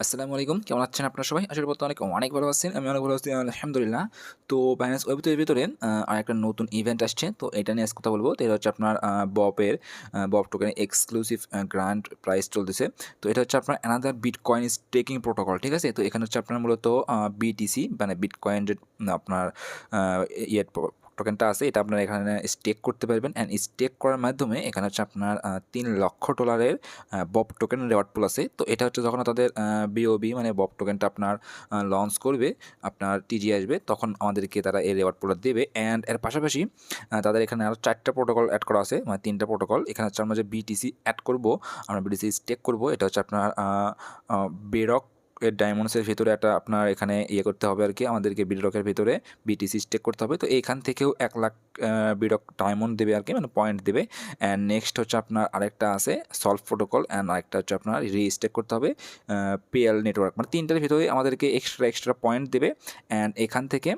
আসসালামু আলাইকুম। কেমন আছেন আপনারা সবাই? আশা করি অনেক ভালো আছেন। আমি অনেক ভালো আছি আলহামদুলিল্লাহ। তো Binance Web3 এর ভিতরে আরেকটা নতুন ইভেন্ট আসছে। তো এটা নিয়ে আজকে কথা বলব। তো এটা হচ্ছে আপনার BOB টোকেনের এক্সক্লুসিভ গ্র্যান্ড প্রাইজ চলতেছে। তো এটা হচ্ছে আপনার অ্যানাদার বিটকয়েন স্টেকিং প্রোটোকল, ঠিক আছে? তো এখানে হচ্ছে আপনার মূলত BTC মানে বিটকয়েন যে আপনার আ ইয়ে টোকেনটা আছে এটা আপনারা এখানে স্টেক করতে পারবেন অ্যান্ড স্টেক করার মাধ্যমে এখানে হচ্ছে আপনার $3,00,000 বব টোকেন রেওয়ার্ড পুল আছে। তো এটা হচ্ছে যখন তাদের BOB মানে বব টোকেনটা আপনার লঞ্চ করবে, আপনার টিজি আসবে, তখন আমাদেরকে তারা এই রেওয়ার্ড পুলটা দেবে। অ্যান্ড এর পাশাপাশি তাদের এখানে আরও 4টা প্রোটোকল অ্যাড করা আছে, মানে 3টা প্রোটোকল। এখানে হচ্ছে আমরা যে BTC অ্যাড করব, আমরা BTC স্টেক করব, এটা হচ্ছে আপনার বেরক এর ডায়মন্ডসের ভিতরে একটা আপনার এখানে ইয়ে করতে হবে আর কি, আমাদেরকে বিডরকের ভিতরে BTC স্টেক করতে হবে। তো এইখান থেকেও 1,00,000 বিডক ডায়মন্ড দেবে আর কি, মানে পয়েন্ট দেবে। অ্যান্ড নেক্সট হচ্ছে আপনার আরেকটা আছে সলভ প্রোটোকল, অ্যান্ড আরেকটা হচ্ছে আপনার রিস্টেক করতে হবে PL নেটওয়ার্ক, মানে 3টার ভিতরে আমাদেরকে এক্সট্রা পয়েন্ট দেবে। অ্যান্ড এখান থেকে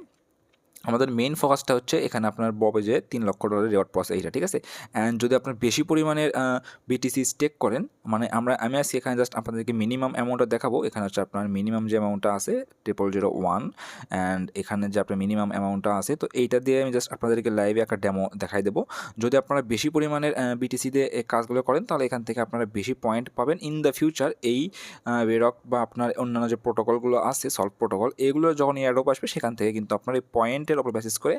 আমাদের মেইন ফোকাসটা হচ্ছে এখানে আপনার ববে যে $3,00,000 রেওয়ার্ড প্রসেস এইটা, ঠিক আছে? অ্যান্ড যদি আপনার বেশি পরিমাণের BTC স্টেক করেন, মানে আমি আজকে এখানে জাস্ট আপনাদেরকে মিনিমাম অ্যামাউন্টটা দেখাবো। এখানে হচ্ছে আপনার মিনিমাম যে অ্যামাউন্টটা আছে 0001, অ্যান্ড এখানে যে আপনার মিনিমাম অ্যামাউন্টটা আছে, তো এইটা দিয়ে আমি জাস্ট আপনাদেরকে লাইভে একটা ডেমো দেখাই দেবো। যদি আপনারা বেশি পরিমাণের BTC দিয়ে এই কাজগুলো করেন, তাহলে এখান থেকে আপনারা বেশি পয়েন্ট পাবেন ইন দ্য ফিউচার। এই বেরক বা আপনার অন্যান্য যে প্রোটোকলগুলো আছে সলভ প্রোটোকল, এগুলো যখন ইয়ারড্রপ আসবে সেখান থেকে কিন্তু আপনার এই পয়েন্টের ওপর বেসিস করে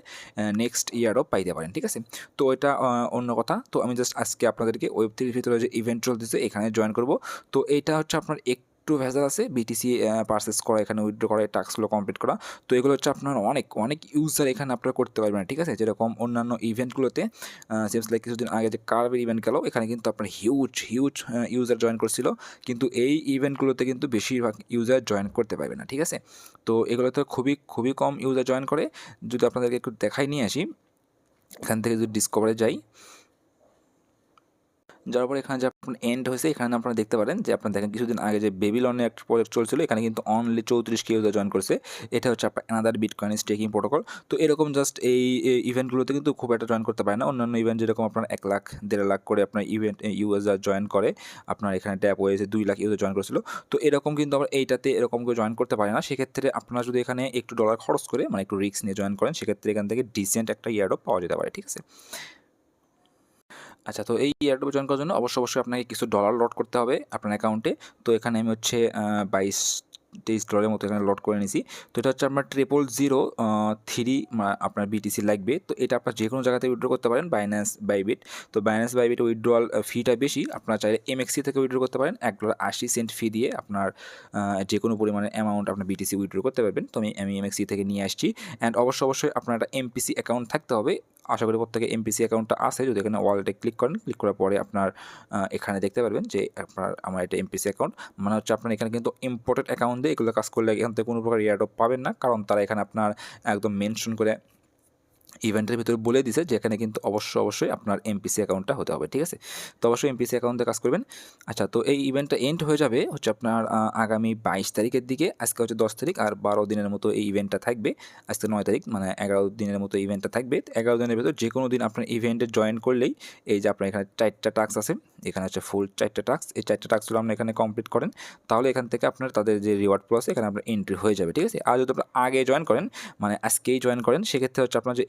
নেক্সট ইয়ারড্রপ পাইতে পারেন, ঠিক আছে? তো এটা অন্য কথা। তো আমি জাস্ট আজকে আপনাদেরকে ওয়েব3 ভিতরে যে ইভেন্ট চলতেছে এখানে জয়েন করব। তো এইটা হচ্ছে আপনার একটু ভেজাল আছে, BTC পারচেস করা, এখানে উইথড্র করা, টাস্কগুলো কমপ্লিট করা। তো এগুলো হচ্ছে আপনার অনেক ইউজার এখানে আপনারা করতে পারবেন, ঠিক আছে? যেরকম অন্যান্য ইভেন্টগুলোতে সিমস লাইক কিছুদিন আগে যে কার্ভের ইভেন্ট গেল, এখানে কিন্তু আপনার হিউজ ইউজার জয়েন করছিল, কিন্তু এই ইভেন্টগুলোতে কিন্তু বেশিরভাগ ইউজার জয়েন করতে পারবে না, ঠিক আছে? তো এগুলোতে খুবই কম ইউজার জয়েন করে। যদি আপনাদেরকে একটু দেখাই নিয়ে আসি, এখান থেকে যদি ডিসকভারে যাই, যাওয়ার পরে এখানে যে আপনার এন্ড হয়েছে, এখানে আপনারা দেখতে পারেন যে আপনারা দেখেন কিছুদিন আগে যে বেবিলনের একটা প্রজেক্ট চলছিল, এখানে কিন্তু অনলি 34 ইউজার জয়েন করছে। এটা হচ্ছে আপনার অ্যানাদার বিটকয়েন স্টেকিং প্রোটোকল। তো এরকম জাস্ট এই ইভেন্টগুলোতে কিন্তু খুব একটা জয়েন করতে পারে না। অন্যান্য ইভেন্ট যেরকম আপনার 1,00,000 1,50,000 করে আপনার ইউজার জয়েন করে, আপনার এখানে ট্যাপ হয়েছে 2,00,000 ইউজার জয়েন করেছিল। তো এরকম কিন্তু আবার এইটাতে এরকম করে জয়েন করতে পারে না। সেক্ষেত্রে আপনারা যদি এখানে একটু ডলার খরচ করে, মানে একটু রিস্ক নিয়ে জয়েন করেন, সেক্ষেত্রে এখান থেকে ডিসেন্ট একটা ইয়ারড্রপ পাওয়া যেতে পারে, ঠিক আছে? আচ্ছা, তো এই এয়ারড্রপে জয়েন করার জন্য অবশ্যই আপনাকে কিছু ডলার লোড করতে হবে আপনার অ্যাকাউন্টে। তো এখানে আমি হচ্ছে 22-23 ডলারের মতো এখানে লোড করে নিয়েছি। তো এটা হচ্ছে আপনার 0003 আপনার BTC লাগবে। তো এটা আপনার যে কোনো জায়গাতে উইথড্র করতে পারেন, বাইন্যান্স বাইবিট। তো বাইন্যান্স বাইবিট উইথড্রয়াল ফিটা বেশি, আপনারা চাইলে MXC থেকে উইথড্র করতে পারেন। $1.80 ফি দিয়ে আপনার যে কোনো পরিমাণের অ্যামাউন্ট আপনার BTC উইথড্র করতে পারবেন। তো আমি MXC থেকে নিয়ে আসছি। অ্যান্ড অবশ্যই আপনার একটা MPC অ্যাকাউন্ট থাকতে হবে। আশা করি প্রত্যেকে MPC অ্যাকাউন্টটা আছে। যদি এখানে ওয়ালেটে ক্লিক করেন, ক্লিক করার পরে আপনার এখানে দেখতে পারবেন যে আমার এটা MPC অ্যাকাউন্ট, মানে হচ্ছে আপনার এখানে কিন্তু ইম্পোর্টেড অ্যাকাউন্ট দিয়ে এগুলো কাজ করলে এখান থেকে কোনো প্রকার এয়ারড্রপ পাবেন না, কারণ তারা এখানে আপনার একদম মেনশন করে ইভেন্টের ভিতরে বলে দিছে যে এখানে কিন্তু অবশ্যই আপনার MPC অ্যাকাউন্টটা হতে হবে, ঠিক আছে? তো অবশ্যই MPC অ্যাকাউন্টে কাজ করবেন। আচ্ছা, তো এই ইভেন্টটা এন্ড হয়ে যাবে হচ্ছে আপনার আগামী 22 তারিখের দিকে। আজকে হচ্ছে 10 তারিখ, আর 12 দিনের মতো এই ইভেন্টটা থাকবে। আজকে 9 তারিখ, মানে 11 দিনের মতো ইভেন্টটা থাকবে। 11 দিনের ভেতর যে কোনো দিন আপনার ইভেন্টে জয়েন করলেই, এই যে আপনার এখানে 4টা টাস্ক আছে, এখানে হচ্ছে ফুল 4টা টাস্ক। এই 4টা টাস্কগুলো আপনি এখানে কমপ্লিট করেন, তাহলে এখান থেকে আপনার তাদের যে রিওয়ার্ড প্লাস এখানে আপনার এন্ট্রি হয়ে যাবে, ঠিক আছে? আর যদি আপনার আগে জয়েন করেন, মানে আজকেই জয়েন করেন, সেক্ষেত্রে হচ্ছে আপনার যে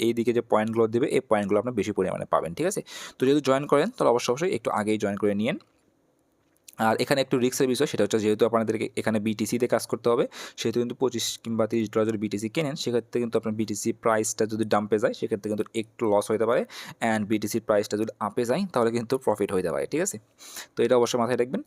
এই দিকে যে পয়েন্টগুলো দেবে, এই পয়েন্টগুলো আপনার বেশি পরিমাণে পাবেন, ঠিক আছে? তো যেহেতু জয়েন করেন, তাহলে অবশ্যই একটু আগেই জয়েন করে নিন। আর এখানে একটু রিস্কের বিষয়, সেটা হচ্ছে যেহেতু আপনাদেরকে এখানে BTCতে কাজ করতে হবে, সেহেতু কিন্তু 25 কিংবা $30 যদি BTC কেনেন, সেক্ষেত্রে কিন্তু আপনার BTC প্রাইসটা যদি ডাম্পে যায়, সেক্ষেত্রে কিন্তু একটু লস হতে পারে। অ্যান্ড BTCর প্রাইসটা যদি আপে যায়, তাহলে কিন্তু প্রফিট হতে পারে, ঠিক আছে? তো এটা অবশ্যই মাথায় রাখবেন।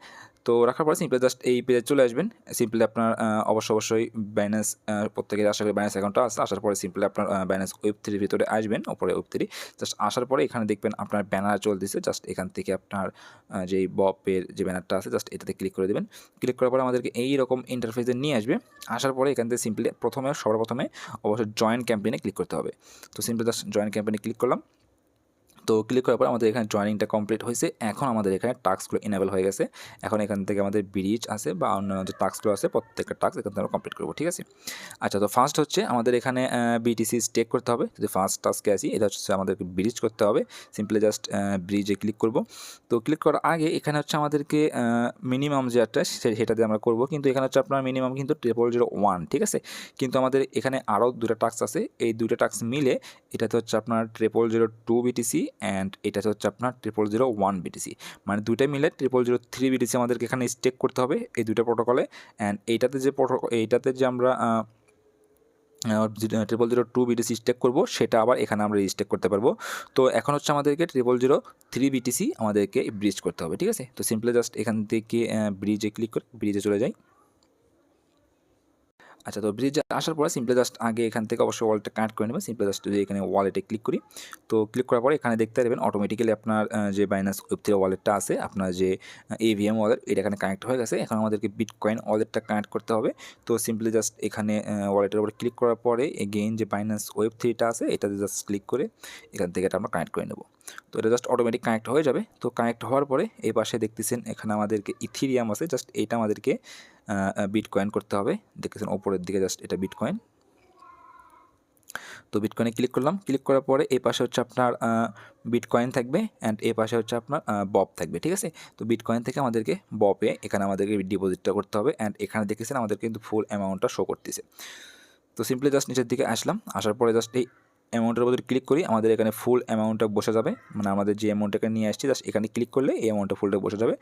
তো রাখার পরে সিম্পলি জাস্ট এই পেজে চলে আসবেন। সিম্পলি আপনার অবশ্যই বাইন্যান্স, প্রত্যেকের আশা করি বাইন্যান্স অ্যাকাউন্টটা আছে। আসার পরে সিম্পলি আপনার বাইন্যান্স Web3 ভিতরে আসবেন, ওপরে Web3 জাস্ট আসার পরে এখানে দেখবেন আপনার ব্যানার চলতেছে। জাস্ট এখান থেকে আপনার যেই বপের যে ব্যানারটা আছে, জাস্ট এটাতে ক্লিক করে দেবেন। ক্লিক করার পরে আমাদেরকে এইরকম ইন্টারফেসে নিয়ে আসবে। আসার পরে এখান থেকে সিম্পলি সবার প্রথমে অবশ্যই জয়েন ক্যাম্পেইনে ক্লিক করতে হবে। তো সিম্পলি জাস্ট জয়েন ক্যাম্পেইনে ক্লিক করলাম। তো ক্লিক করার পর আমাদের এখানে জয়েনিংটা কমপ্লিট হয়েছে। এখন আমাদের এখানে টাস্কগুলো এনেবল হয়ে গেছে। এখন এখান থেকে আমাদের ব্রিজ আছে বা অন্যান্য যে টাস্কগুলো আছে প্রত্যেকটা টাস্ক এখান থেকে আমরা কমপ্লিট করবো, ঠিক আছে। আচ্ছা, তো ফার্স্ট হচ্ছে আমাদের এখানে বিটিসি স্টেক করতে হবে। যদি ফার্স্ট টাস্কে আসি, এটা হচ্ছে আমাদেরকে ব্রিজ করতে হবে। সিম্পলি জাস্ট ব্রিজে ক্লিক করব। তো ক্লিক করার আগে এখানে হচ্ছে আমাদেরকে মিনিমাম যে একটা সেটা দিয়ে আমরা করবো, কিন্তু এখানে হচ্ছে আপনার মিনিমাম কিন্তু 0001, ঠিক আছে। কিন্তু আমাদের এখানে আরও দুটো টাস্ক আছে, এই দুটো টাস্ক মিলে এটাতে হচ্ছে আপনার 0002 বিটিসি অ্যান্ড এটাতে হচ্ছে আপনার 0001 বিটিসি, মানে দুইটা মিলে 0003 বিটিসি আমাদেরকে এখানে স্টেক করতে হবে এই দুটো প্রোটোকলে। অ্যান্ড এইটাতে যে আমরা 0002 বিটিসি স্টেক করবো, সেটা আবার এখানে আমরা রিস্টেক করতে পারবো। তো এখন হচ্ছে আমাদেরকে 0003 বিটিসি আমাদেরকে ব্রিজ করতে হবে, ঠিক আছে। তো সিম্পলি জাস্ট এখান থেকে ব্রিজে ক্লিক করে ব্রিজে চলে যাই। আচ্ছা, তো ব্রিজে আসার পরে সিম্পলি জাস্ট আগে এখান থেকে অবশ্যই ওয়ালেটটা কানেক্ট করে নেবেন। সিম্পলি জাস্ট যদি এখানে ওয়ালেটে ক্লিক করি, তো ক্লিক করার পরে এখানে দেখতে পারবেন অটোমেটিক্যালি আপনার যে বাইন্যান্স ওয়েব3 ওয়ালেটটা আছে, আপনার যে এভিএম ওয়ালেট, এটা এখানে কানেক্ট হয়ে গেছে। এখন আমাদেরকে বিটকয়েন ওয়ালেটটা কানেক্ট করতে হবে। তো সিম্পলি জাস্ট এখানে ওয়ালেটের উপরে ক্লিক করার পরে এগেইন যে বাইন্যান্স ওয়েব3টা আছে, এটাতে জাস্ট ক্লিক করে এখান থেকে এটা আমরা কানেক্ট করে নেব। তো এটা জাস্ট অটোমেটিক কানেক্ট হয়ে যাবে। তো কানেক্ট হওয়ার পরে এই পাশে দেখতেছেন এখানে আমাদেরকে ইথিরিয়াম আছে, জাস্ট এইটা আমাদেরকে বিটকয়েন করতে হবে। দেখতেছেন ওপরের দিকে জাস্ট এটা বিটকয়েন। তো বিটকয়েনে ক্লিক করলাম। ক্লিক করার পরে এই পাশে হচ্ছে আপনার বিটকয়েন থাকবে অ্যান্ড এই পাশে হচ্ছে আপনার বব থাকবে, ঠিক আছে। তো বিটকয়েন থেকে আমাদেরকে ববে এখানে আমাদেরকে ডিপোজিটটা করতে হবে অ্যান্ড এখানে দেখেছেন আমাদের কিন্তু ফুল অ্যামাউন্টটা শো করতেছে। তো সিম্পলি জাস্ট নিচের দিকে আসলাম, আসার পরে জাস্ট এই অ্যামাউন্টের উপর ক্লিক করি, আমাদের এখানে ফুল অ্যামাউন্টটা বসে যাবে। মানে আমাদের যে অ্যামাউন্টটাকে নিয়ে আসছি জাস্ট এখানে ক্লিক করলে এই অ্যামাউন্টটা ফুলটা বসে যাবে।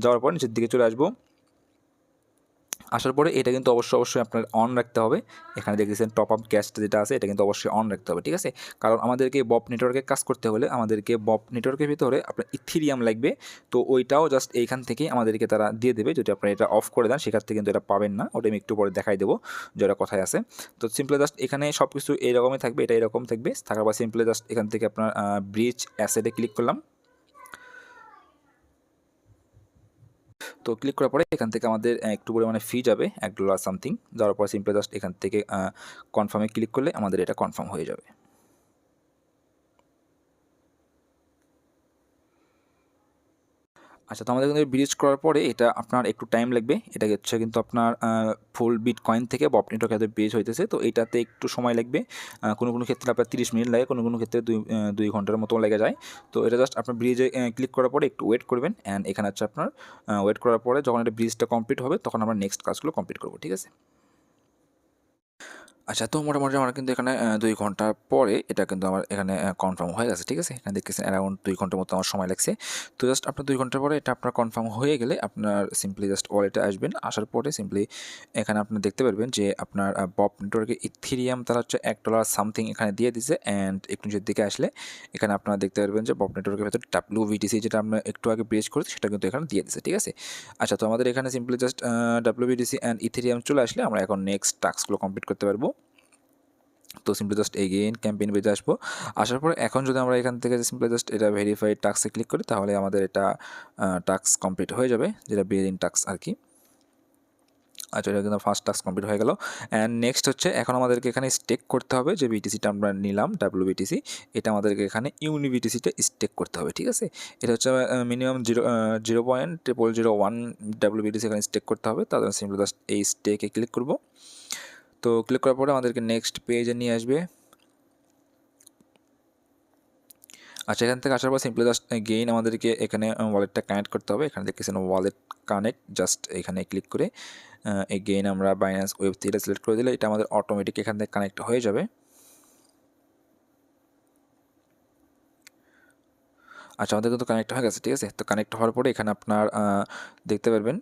যাওয়ার পর নিচের দিকে চলে আসবো। আসার পরে এটা কিন্তু অবশ্যই আপনার অন রাখতে হবে। এখানে দেখতেছেন টপ আপ ক্যাশটা যেটা আছে, এটা কিন্তু অবশ্যই অন রাখতে হবে, ঠিক আছে। কারণ আমাদেরকে বব নেটওয়ার্কে কাজ করতে হলে আমাদেরকে বব নেটওয়ার্কের ভিতরে আপনার ইথিরিয়াম লাগবে। তো ওইটাও জাস্ট এইখান থেকেই আমাদেরকে তারা দিয়ে দেবে। যদি আপনারা এটা অফ করে দেন সেক্ষেত্রে কিন্তু এটা পাবেন না, ওটা আমি একটু পরে দেখাই দেবো যে ওটা কোথায় আছে। তো সিম্পলি জাস্ট এখানে সব কিছু এইরকমই থাকবে, এটা এরকম থাকবে। থাকার পর সিম্পলি জাস্ট এখান থেকে আপনার ব্রিজ অ্যাসেটে ক্লিক করলাম। তো ক্লিক করার পরে এখান থেকে আমাদের একটু পরিমাণে ফি যাবে $1 সামথিং। যাওয়ার পর সিম্পলি জাস্ট এখান থেকে কনফার্মে ক্লিক করলে আমাদের এটা কনফার্ম হয়ে যাবে। আচ্ছা, তো আমাদের কিন্তু ব্রিজ করার পরে এটা আপনার একটু টাইম লাগবে। এটা হচ্ছে কিন্তু আপনার ফুল বিটকয়েন থেকে বব নেটওয়ার্কে ব্রিজ হইতেছে। তো এটাতে একটু সময় লাগবে। কোনো ক্ষেত্রে আপনার 30 মিনিট লাগে, কোনো ক্ষেত্রে 2 ঘন্টার মতো লেগে যায়। তো এটা জাস্ট আপনার ব্রিজে ক্লিক করার পরে একটু ওয়েট করবেন অ্যান্ড এখানে হচ্ছে আপনার ওয়েট করার পরে যখন এটা ব্রিজটা কমপ্লিট হবে তখন আমরা নেক্সট কাজগুলো কমপ্লিট করবো, ঠিক আছে। আচ্ছা, তো মোটামুটি আমার কিন্তু এখানে 2 ঘন্টা পরে এটা কিন্তু আমার এখানে কনফার্ম হয়ে গেছে, ঠিক আছে। এখানে দেখতেছেন অ্যারাউন্ড 2 ঘন্টার মতো আমার সময় লাগছে। তো জাস্ট আপনার 2 ঘন্টা পরে এটা আপনার কনফার্ম হয়ে গেলে আপনার সিম্পলি জাস্ট ওয়ালেটে আসবেন। আসার পরে সিম্পলি এখানে আপনি দেখতে পারবেন যে আপনার বব নেটওয়ার্কে ইথেরিয়াম তারা হচ্ছে $1 সামথিং এখানে দিয়ে দিছে। অ্যান্ড একটু নিচের দিকে আসলে এখানে আপনারা দেখতে পারবেন যে বব নেটওয়ার্কের ভেতরে WBTC যেটা আমরা একটু আগে ব্রিজ করেছি সেটা কিন্তু এখানে দিয়ে দিছে, ঠিক আছে। আচ্ছা, তো আমাদের এখানে simply just WBTC and Ethereum চলে আসলে আমরা এখন নেক্সট টাস্কগুলো কমপ্লিট করতে পারবো। তো সিম্পলি জাস্ট এগেইন ক্যাম্পেইন পেজে আসবো। আসার পরে এখন যদি আমরা এখান থেকে সিম্পলি জাস্ট এটা ভেরিফাইড টাস্কে ক্লিক করি তাহলে আমাদের এটা টাস্ক কমপ্লিট হয়ে যাবে, যেটা বিলিং টাস্ক আর কি। আচ্ছা, এটা কিন্তু ফার্স্ট টাস্ক কমপ্লিট হয়ে গেল। অ্যান্ড নেক্সট হচ্ছে এখন আমাদেরকে এখানে স্টেক করতে হবে যে বিটিসিটা আমরা নিলাম WBTC, এটা আমাদেরকে এখানে ইউনিবিটিসিটা স্টেক করতে হবে, ঠিক আছে। এটা হচ্ছে মিনিমাম 0.0001 WBTC এখানে স্টেক করতে হবে। তাদের সিম্পলি জাস্ট এই স্টেকে ক্লিক করব। তো ক্লিক করার পরে আমাদেরকে নেক্সট পেজে নিয়ে আসবে। আচ্ছা, এখান থেকে আসার পর সিম্পলি জাস্ট গেইন আমাদেরকে এখানে ওয়ালেটটা কানেক্ট করতে হবে। এখানে দেখতেছেন ওয়ালেট কানেক্ট, জাস্ট এখানে ক্লিক করে এগেইন আমরা বাইন্যান্স ওয়েব3 সিলেক্ট করে দিলে এটা আমাদের অটোমেটিক এখান থেকে কানেক্ট হয়ে যাবে। আচ্ছা, আমাদের কিন্তু কানেক্ট হয়ে গেছে, ঠিক আছে। তো কানেক্ট হওয়ার পরে এখানে আপনার দেখতে পারবেন,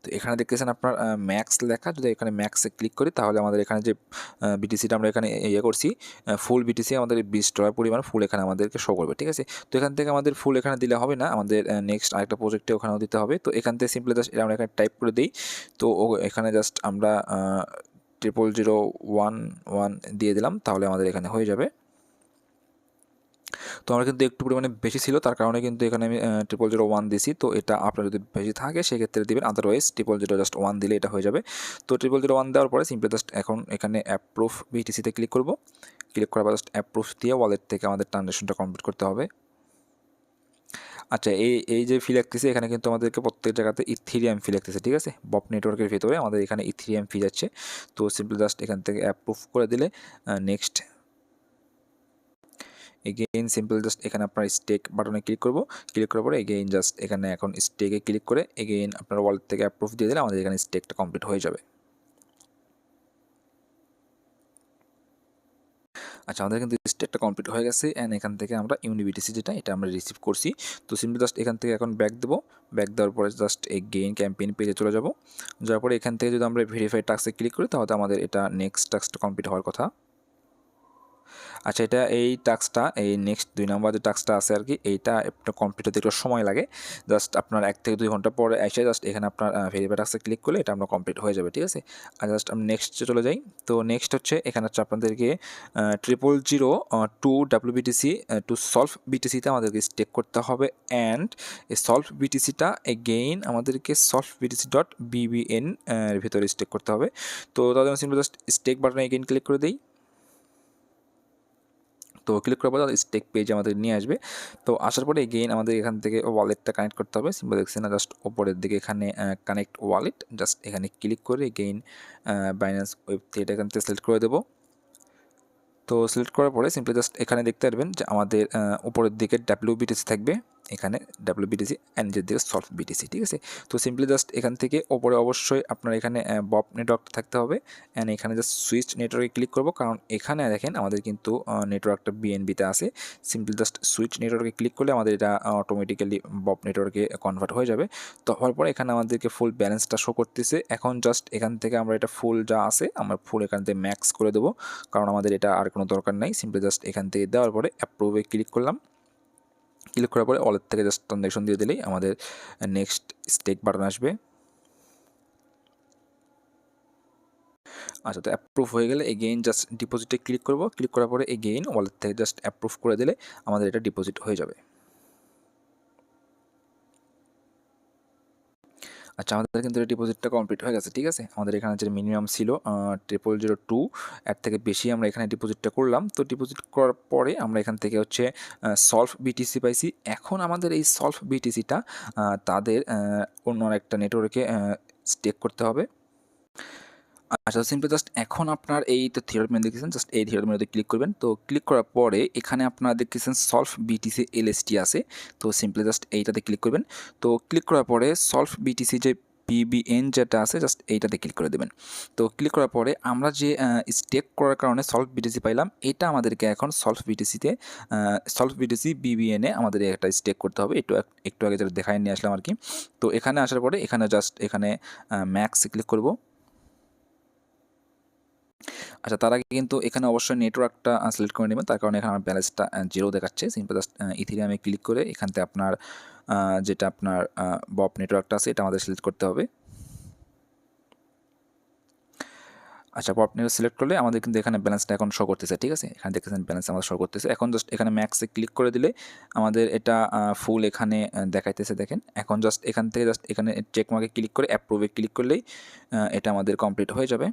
তো এখানে দেখতেছেন আপনার ম্যাক্স লেখা। যদি এখানে ম্যাক্সে ক্লিক করি তাহলে আমাদের এখানে যে বিটিসিটা আমরা এখানে ইয়ে করছি ফুল বিটিসি আমাদের $20 পরিমাণ ফুল এখানে আমাদেরকে শো করবে, ঠিক আছে। তো এখান থেকে আমাদের ফুল এখানে দিলে হবে না, আমাদের নেক্সট আরেকটা প্রজেক্টে ওখানেও দিতে হবে। তো এখান থেকে সিম্পলি জাস্ট এটা আমরা এখানে টাইপ করে দিই। তো এখানে জাস্ট আমরা 0001 দিয়ে দিলাম, তাহলে আমাদের এখানে হয়ে যাবে। তো আমার কিন্তু একটু পরিমাণে বেশি ছিল, তার কারণে কিন্তু এখানে আমি 0001 দিছি। তো এটা আপনার যদি বেশি থাকে সেক্ষেত্রে দিবেন, আদারওয়াইজ 0001 দিলে এটা হয়ে যাবে। তো 0001 দেওয়ার পরে সিম্পলি জাস্ট এখন এখানে অ্যাপ্রুভ বিটিসিতে ক্লিক করব। ক্লিক করার পর জাস্ট অ্যাপ্রুভ দিয়ে ওয়ালেট থেকে আমাদের ট্রানজাকশনটা কমপ্লিট করতে হবে। আচ্ছা, এই যে ফি লাগতেছে, এখানে কিন্তু আমাদেরকে প্রত্যেক জায়গাতে ইথিরিয়াম ফি লাগতেছে, ঠিক আছে। বব নেটওয়ার্কের ভিতরে আমাদের এখানে ইথিরিয়াম ফি যাচ্ছে। তো সিম্পলি জাস্ট এখান থেকে অ্যাপ্রুভ করে দিলে নেক্সট এগেইন সিম্পল জাস্ট এখানে আপনার স্টেক বাটনে ক্লিক করব। ক্লিক করার পরে এগেইন জাস্ট এখানে এখন স্টেকে ক্লিক করে এগেইন আপনার ওয়ালেট থেকে অ্যাপ্রুভ দিয়ে দিলে আমাদের এখানে স্টেকটা কমপ্লিট হয়ে যাবে। আচ্ছা, আমাদের কিন্তু স্টেকটা কমপ্লিট হয়ে গেছে অ্যান্ড এখান থেকে আমরা ইউনিবিটিসি যেটা এটা আমরা রিসিভ করছি। তো সিম্পলি জাস্ট এখান থেকে এখন ব্যাক দেবো। ব্যাক দেওয়ার পরে জাস্ট এগেইন ক্যাম্পেইন পেজে চলে যাব। যাওয়ার পরে এখান থেকে যদি আমরা ভেরিফাই টাস্কে ক্লিক করি তাহলে আমাদের এটা নেক্সট টাস্কটা কমপ্লিট হওয়ার কথা। আচ্ছা, এটা এই টাস্কটা এই নেক্সট 2 নম্বর যে টাস্কটা আছে আর কি, এইটা একটু কমপ্লিট হতে একটু সময় লাগে। জাস্ট আপনার 1 থেকে 2 ঘন্টা পরে এসে জাস্ট এখানে আপনার ভেরিফাই টাস্কে ক্লিক করলে এটা আমরা কমপ্লিট হয়ে যাবে, ঠিক আছে। আর জাস্ট আমি নেক্সটে চলে যাই। তো নেক্সট হচ্ছে এখানে হচ্ছে আপনাদেরকে 00002 WBTC টু সলভ বিটিসিতে আমাদেরকে স্টেক করতে হবে। অ্যান্ড এই সলভ বিটিসিটা এগেইন আমাদেরকে সলভ বিটিসি ডট বিবিএন এর ভিতরে স্টেক করতে হবে। তো তাদের সিম্পল জাস্ট স্টেক বাটনে এগেইন ক্লিক করে দিই। তো ক্লিক করার পর স্টেক পেজ আমাদের নিয়ে আসবে। তো আসার পরে এগেইন আমাদের এখান থেকে ওয়ালেটটা কানেক্ট করতে হবে। সিম্পল দেখছেন না, জাস্ট ওপরের দিকে এখানে কানেক্ট ওয়ালেট, জাস্ট এখানে ক্লিক করে এগেইন বাইন্যান্স ওয়েব3 এটা এখান থেকে সিলেক্ট করে দেবো। তো সিলেক্ট করার পরে সিম্পলি জাস্ট এখানে দেখতে পারবেন যে আমাদের উপরের দিকে WBTC থাকবে, এখানে WBTC অ্যান্ড নিচের দিকে সলভ বিটিসি, ঠিক আছে। তো সিম্পলি জাস্ট এখান থেকে ওপরে অবশ্যই আপনার এখানে বব নেটওয়ার্ক থাকতে হবে অ্যান্ড এখানে জাস্ট সুইচ নেটওয়ার্কে ক্লিক করব, কারণ এখানে দেখেন আমাদের কিন্তু নেটওয়ার্কটা বিএনবিতে আছে। সিম্পলি জাস্ট সুইচ নেটওয়ার্কে ক্লিক করলে আমাদের এটা অটোমেটিক্যালি বব নেটওয়ার্কে কনভার্ট হয়ে যাবে। তো হওয়ার পরে এখানে আমাদেরকে ফুল ব্যালেন্সটা শো করতেছে। এখন জাস্ট এখান থেকে আমরা এটা ফুল যা আছে আমরা ফুল এখান থেকে ম্যাক্স করে দেবো, কারণ আমাদের এটা আর কোনো দরকার নাই। সিম্পলি জাস্ট এখান থেকে দেওয়ার পরে অ্যাপ্রুভে ক্লিক করলাম। ক্লিক করার পরে ওয়ালেট থেকে জাস্ট ট্রানজাকশন দিয়ে দিলেই আমাদের নেক্সট স্টেক বাটন আসবে। আচ্ছা, তো অ্যাপ্রুভ হয়ে গেলে এগেইন জাস্ট ডিপোজিটে ক্লিক করব। ক্লিক করার পরে এগেইন ওয়ালেট থেকে জাস্ট অ্যাপ্রুভ করে দিলে আমাদের এটা ডিপোজিট হয়ে যাবে। আচ্ছা, আমাদের কিন্তু ডিপোজিটটা কমপ্লিট হয়ে গেছে, ঠিক আছে। আমাদের এখানে যে মিনিমাম ছিল 0002, এর থেকে বেশি আমরা এখানে ডিপোজিটটা করলাম। তো ডিপোজিট করার পরে আমরা এখান থেকে হচ্ছে সলভ বিটিসি পাইছি। এখন আমাদের এই সলভ বিটিসিটা তাদের অন্য একটা নেটওয়ার্কে স্টেক করতে হবে। আচ্ছা, সিম্পলি জাস্ট এখন আপনার এই তো থিওরি মেনু দেখতেছেন, জাস্ট এই থিওরি মেনুতে ক্লিক করবেন। তো ক্লিক করার পরে এখানে আপনারা দেখতেছেন সলভ বিটিসি এলএসটি আছে। তো সিম্পলি জাস্ট এইটাতে ক্লিক করবেন। তো ক্লিক করার পরে সলভ বিটিসি যে পিবিএন যেটা আছে জাস্ট এইটাতে ক্লিক করে দেবেন। তো ক্লিক করার পরে আমরা যে স্টেক করার কারণে সলভ বিটিসি পাইলাম, এটা আমাদেরকে এখন সলভ বিটিসিতে সলভ বিটিসি বিবিএনে আমাদের একটা স্টেক করতে হবে। একটু আগে যেটা দেখায় নিয়ে আসলাম আর কি। তো এখানে আসার পরে এখানে জাস্ট এখানে ম্যাক্সে ক্লিক করব। আচ্ছা, তার আগে কিন্তু এখানে অবশ্যই নেটওয়ার্কটা সিলেক্ট করে নেবেন, তার কারণে এখানে আমার ব্যালেন্সটা 0 দেখাচ্ছে। সিম্পল জাস্ট ইথেরিয়ামে ক্লিক করে এখান থেকে আপনার যেটা আপনার বব নেটওয়ার্কটা আছে এটা আমাদের সিলেক্ট করতে হবে। আচ্ছা, বব নেটওয়ার্ক সিলেক্ট করলে আমাদের কিন্তু এখানে ব্যালেন্সটা এখন শো করতেছে, ঠিক আছে। এখানে দেখতেছেন ব্যালেন্স আমাদের শো করতেছে। এখন জাস্ট এখানে ম্যাক্সে ক্লিক করে দিলে আমাদের এটা ফুল এখানে দেখাইতেছে, দেখেন। এখন জাস্ট এখান থেকে জাস্ট এখানে চেক মার্কে ক্লিক করে অ্যাপ্রুভে ক্লিক করলেই এটা আমাদের কমপ্লিট হয়ে যাবে।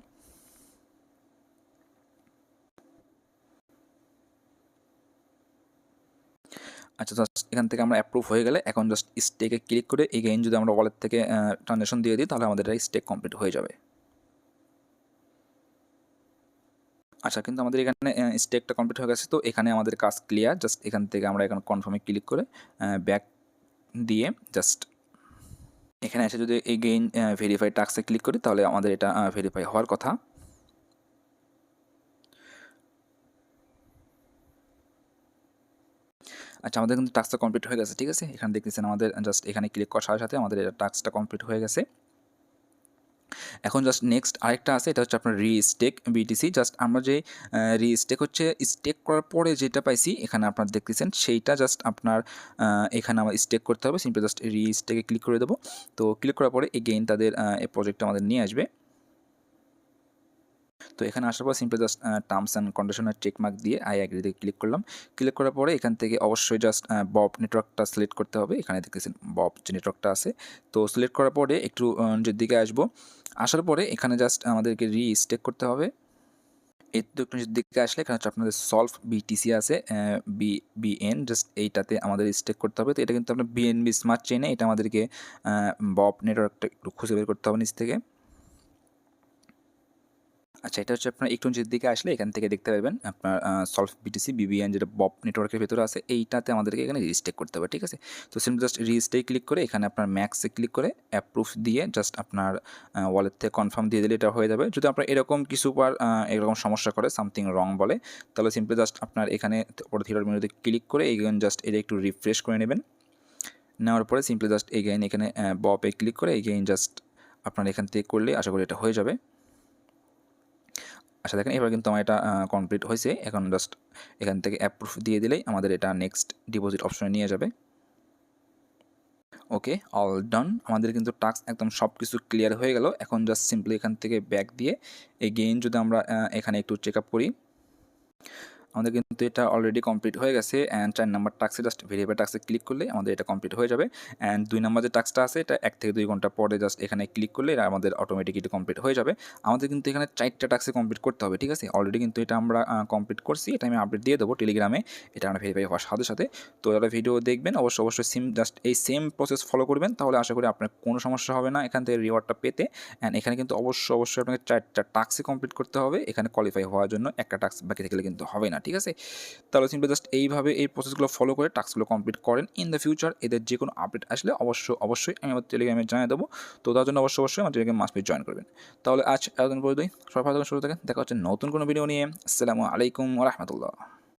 আচ্ছা, জাস্ট এখান থেকে আমরা অ্যাপ্রুভ হয়ে গেলে এখন জাস্ট স্টেকে ক্লিক করে এগেইন যদি আমরা ওয়ালেট থেকে ট্রানজাকশন দিয়ে দিই তাহলে আমাদের স্টেক কমপ্লিট হয়ে যাবে। আচ্ছা, কিন্তু আমাদের এখানে স্টেকটা কমপ্লিট হয়ে গেছে। তো এখানে আমাদের কাজ ক্লিয়ার। জাস্ট এখান থেকে আমরা এখন কনফার্মে ক্লিক করে ব্যাক দিয়ে জাস্ট এখানে এসে যদি এগেইন ভেরিফাই টাস্কে ক্লিক করি তাহলে আমাদের এটা ভেরিফাই হওয়ার কথা। আচ্ছা, আমাদের কিন্তু টাস্কটা কমপ্লিট হয়ে গেছে, ঠিক আছে। এখানে দেখতেছেন আমাদের জাস্ট এখানে ক্লিক করার সাথে সাথে আমাদের এটা টাস্কটা কমপ্লিট হয়ে গেছে। এখন জাস্ট নেক্সট আরেকটা আছে, এটা হচ্ছে আপনার রিস্টেক বিটিসি। জাস্ট আমরা যে রিস্টেক হচ্ছে স্টেক করার পরে যেটা পাইছি এখানে আপনারা দেখতেছেন সেইটা জাস্ট আপনার এখানে আমার স্টেক করতে হবে। সিম্পলি জাস্ট রিস্টেকে ক্লিক করে দেবো। তো ক্লিক করার পরে এগেইন তাদের এই প্রজেক্টটা আমাদের নিয়ে আসবে। তো এখানে আসার পর সিম্পলি জাস্ট টার্মস অ্যান্ড কন্ডিশনের চেক মার্ক দিয়ে আই অ্যাগ্রিতে ক্লিক করলাম। ক্লিক করার পরে এখান থেকে অবশ্যই জাস্ট বব নেটওয়ার্কটা সিলেক্ট করতে হবে। এখানে দেখতেছেন বব যে নেটওয়ার্কটা আছে। তো সিলেক্ট করার পরে একটু নিচের দিকে আসবো। আসার পরে এখানে জাস্ট আমাদেরকে রিস্টেক করতে হবে। একটু নিচের দিকে আসলে এখানে হচ্ছে আপনাদের সলভ বিটিসি আছে, বিএন জাস্ট এইটাতে আমাদের স্টেক করতে হবে। তো এটা কিন্তু আপনার বিএনবি স্মার্ট চেইনে, এটা আমাদেরকে বব নেটওয়ার্কটা একটু খুঁজে বের করতে হবে নিচ থেকে। আচ্ছা, এটা হচ্ছে আপনার একটু নিচের দিকে আসলে এখান থেকে দেখতে পারবেন আপনার সলভ বিটিসি বিবিএন যেটা বব নেটওয়ার্কের ভেতরে আছে, এইটাতে আমাদেরকে এখানে রিস্টেক করতে হবে, ঠিক আছে? তো সিম্পলি জাস্ট রিস্টেক ক্লিক করে এখানে আপনার ম্যাক্সে ক্লিক করে অ্যাপ্রুভ দিয়ে জাস্ট আপনার ওয়ালেট থেকে কনফার্ম দিয়ে দিলে এটা হয়ে যাবে। যদি আপনার এরকম কিছু এরকম সমস্যা করে, সামথিং রং বলে, তাহলে সিম্পলি জাস্ট আপনার এখানে উপরে থ্রি ডট মেনুতে ক্লিক করে এগেইন জাস্ট এটা একটু রিফ্রেশ করে নেবেন। নেওয়ার পরে সিম্পলি জাস্ট এগেইন এখানে ববে ক্লিক করে এগেইন জাস্ট আপনার এখান থেকে করলে আশা করি এটা হয়ে যাবে। আচ্ছা, দেখেন এবার কিন্তু আমার এটা কমপ্লিট হয়েছে। এখন জাস্ট এখান থেকে অ্যাপ্রুভ দিয়ে দিলেই আমাদের এটা নেক্সট ডিপোজিট অপশনে নিয়ে যাবে। ওকে, অল ডান। আমাদের কিন্তু টাস্ক একদম সব কিছু ক্লিয়ার হয়ে গেল। এখন জাস্ট সিম্পলি এখান থেকে ব্যাক দিয়ে এগেইন যদি আমরা এখানে একটু চেক আপ করি, আমাদের কিন্তু এটা অলরেডি কমপ্লিট হয়ে গেছে। অ্যান্ড 4 নাম্বার টাস্কে জাস্ট ভেরিয়েবল টাস্কে ক্লিক করলে আমাদের এটা কমপ্লিট হয়ে যাবে। অ্যান্ড 2 নাম্বার যে টাস্কটা আছে এটা 1 থেকে 2 ঘন্টা পরে জাস্ট এখানে ক্লিক করলে এটা আমাদের অটোমেটিক কমপ্লিট হয়ে যাবে। আমাদের কিন্তু এখানে 4টা টাস্কে কমপ্লিট করতে হবে, ঠিক আছে? অলরেডি কিন্তু এটা আমরা কমপ্লিট করছি। এটা আমি আপডেট দিয়ে দেবো টেলিগ্রামে, এটা আমরা ভেরিফাই হওয়ার সাথে সাথে। তো যারা ভিডিও দেখবেন অবশ্যই জাস্ট এই সেম প্রসেস ফলো করবেন, তাহলে আশা করি আপনার কোনো সমস্যা হবে না এখান থেকে রিওয়ার্ডটা পেতে। অ্যান্ড এখানে কিন্তু অবশ্যই আপনাকে 4টা টাস্কই কমপ্লিট করতে হবে এখানে কোয়ালিফাই হওয়ার জন্য। একটা টাস্ক বাকি থাকলে কিন্তু হবে না, ঠিক আছে? তাহলে সিম্পলি জাস্ট এইভাবে এই প্রসেসগুলো ফলো করে টাস্কগুলো কমপ্লিট করেন। ইন দ্য ফিউচার এদের যে কোনো আপডেট আসলে অবশ্যই আমি আমার টেলিগ্রামে জানিয়ে দেবো। তো তার জন্য অবশ্যই আমার টেলিগ্রাম মাস্ট বি জয়েন করবেন। তাহলে আজ এতদিন পর্যন্তই, সবাই ভালো থাকেন, সুস্থ থাকেন। দেখা হচ্ছে নতুন কোনো ভিডিও নিয়ে। আসসালামু আলাইকুম ওয়া রাহমাতুল্লাহ।